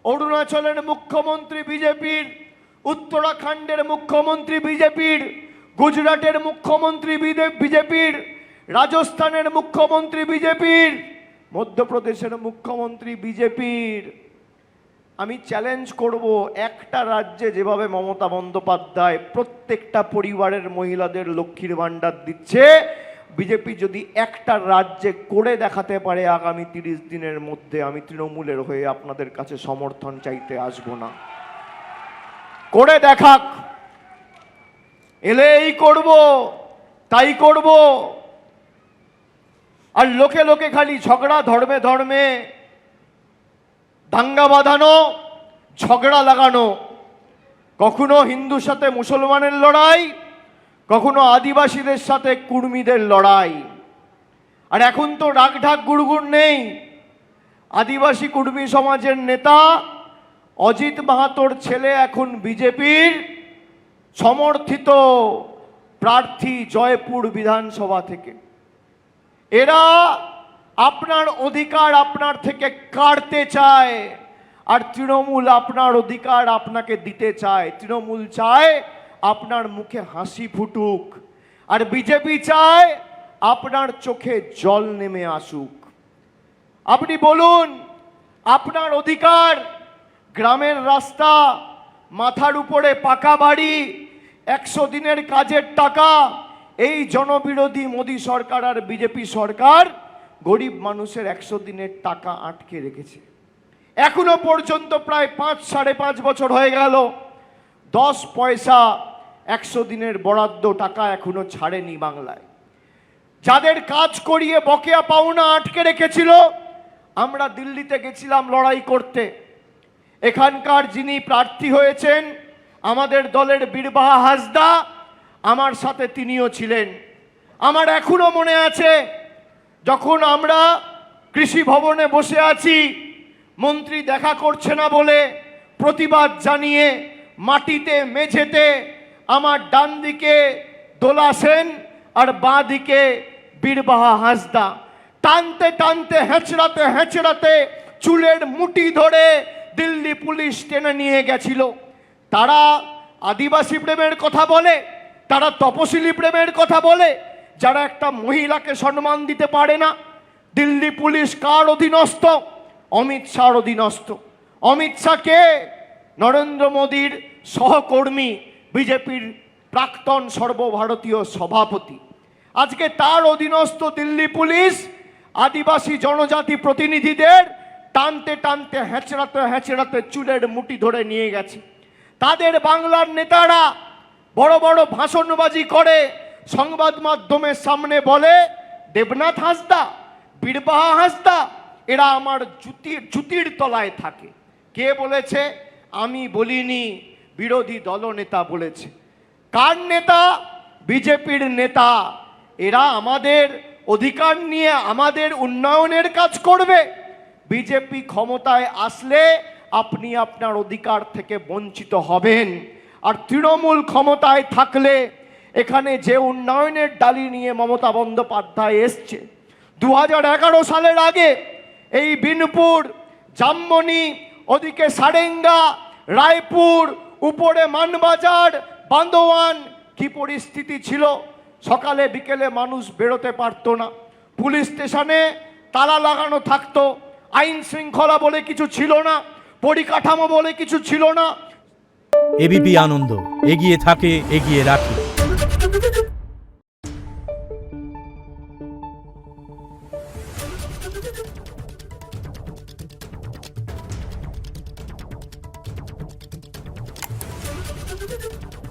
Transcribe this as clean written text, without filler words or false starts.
অরুণাচলের মুখ্যমন্ত্রী বিজেপির, উত্তরাখণ্ডের মুখ্যমন্ত্রী বিজেপির, গুজরাটের মুখ্যমন্ত্রী বিজেপির, রাজস্থানের মুখ্যমন্ত্রী বিজেপির, মধ্যপ্রদেশের মুখ্যমন্ত্রী বিজেপির। আমি চ্যালেঞ্জ করব, একটা রাজ্যে যেভাবে মমতা বন্দ্যোপাধ্যায় প্রত্যেকটা পরিবারের মহিলাদের লক্ষ্মীর ভাণ্ডার দিচ্ছে, বিজেপি যদি একটা রাজ্যে করে দেখাতে পারে আগামী 30 দিনের মধ্যে, আমি তৃণমূলের হয়ে আপনাদের কাছে সমর্থন চাইতে আসব না। করে দেখাক, এলে এই করব তাই করব। আর লোকে লোকে খালি ঝগড়া, ধর্মে ধর্মে দাঙ্গা বাঁধানো, ঝগড়া লাগানো। কখনো হিন্দুর সাথে মুসলমানের লড়াই, কখনো আদিবাসীদের সাথে কুর্মীদের লড়াই। আর এখন তো রাগঢাক গুড়গুড় নেই। আদিবাসী কুর্মী সমাজের নেতা অজিত মাহাতোর ছেলে এখন বিজেপির সমর্থিত প্রার্থী জয়পুর বিধানসভা থেকে। এরা আপনার অধিকার আপনার থেকে কাটতে চায়, আর তৃণমূল আপনার অধিকার আপনাকে দিতে চায়। তৃণমূল চায় আপনার মুখে হাসি ফুটুক, আর বিজেপি চায় আপনার চোখে জল নেমে আসুক। আপনি বলুন, আপনার অধিকার, গ্রামের রাস্তা, মাথার উপরে পাকা বাড়ি, 100 দিনের কাজের টাকা, এই জনবিরোধী মোদী সরকার আর বিজেপি সরকার গরিব মানুষের 100 দিনের টাকা আটকে রেখেছে। এখনো পর্যন্ত প্রায় 5-5.5 বছর হয়ে গেল, 10 পয়সা 100 দিনের বরাদ্দ টাকা এখনো ছাড়েনি বাংলায়। যাদের কাজ করিয়ে বকেয়া পাওনা আটকে রেখেছিল, আমরা দিল্লিতে গেছিলাম লড়াই করতে। এখানকার যিনি প্রার্থী হয়েছেন আমাদের দলের বীরবাহা হাসদা, আমার সাথে তিনিও ছিলেন। আমার এখনো মনে আছে, যখন আমরা কৃষি ভবনে বসে আছি, মন্ত্রী দেখা করছে না বলে প্রতিবাদ জানিয়ে মাটিতে মেঝেতে আমার ডান দিকে দোলা সেন আর বাঁ দিকে বীরবাহা হাসদা টানতে টানতে হেঁচড়াতে হেঁচড়াতে চুলের মুঠি ধরে দিল্লি পুলিশ টেনে নিয়ে গেছিল। তারা আদিবাসী প্রেমের কথা বলে, তারা তপশিলি প্রেমের কথা বলে, যারা একটা মহিলাকে সম্মান দিতে পারে না। দিল্লি পুলিশ কার অধীনস্থ? অমিত শাহর অধীনস্থ। অমিত শাহ কে? নরেন্দ্র মোদীর সহকর্মী, বিজেপির প্রাক্তন সর্বভারতীয় সভাপতি। আজকে তার অধীনস্থ দিল্লি পুলিশ আদিবাসী জনজাতি প্রতিনিধিদের টানতে টানতে হেঁচড়াতে হেঁচড়াতে চুলের মুঠি ধরে নিয়ে গেছে। তাদের বাংলার নেতারা বড় বড় ভাষণবাজি করে সংবাদ মাধ্যমের সামনে বলে, দেবনাথ হাসদা, বীরবাহা হাসদা এরা আমার জুতির তলায় থাকে। কে বলেছে? আমি বলিনি, বিরোধী দলনেতা বলেছে। কার নেতা? বিজেপির নেতা। এরা আমাদের অধিকার নিয়ে আমাদের উন্নয়নের কাজ করবে। বিজেপি ক্ষমতায় আসলে আপনি আপনার অধিকার থেকে বঞ্চিত হবেন। আর তৃণমূল ক্ষমতায় থাকলে এখানে যে উন্নয়নের ডালি নিয়ে মমতা বন্দ্যোপাধ্যায় এসছে, 2011 সালের আগে এই বিনপুর, জামমনি, ওদিকে সারেঙ্গা, রায়পুর, উপরে মানবাজার, বান্দোয়ান কি পরিস্থিতি ছিল? সকালে বিকেলে মানুষ বেরোতে পারতো না, পুলিশ স্টেশনে তালা লাগানো থাকতো, আইন শৃঙ্খলা বলে কিছু ছিল না, পরিকাঠামো বলে কিছু ছিল না। এবিপি আনন্দ, এগিয়ে থাকে, এগিয়ে রাখে। Thank you.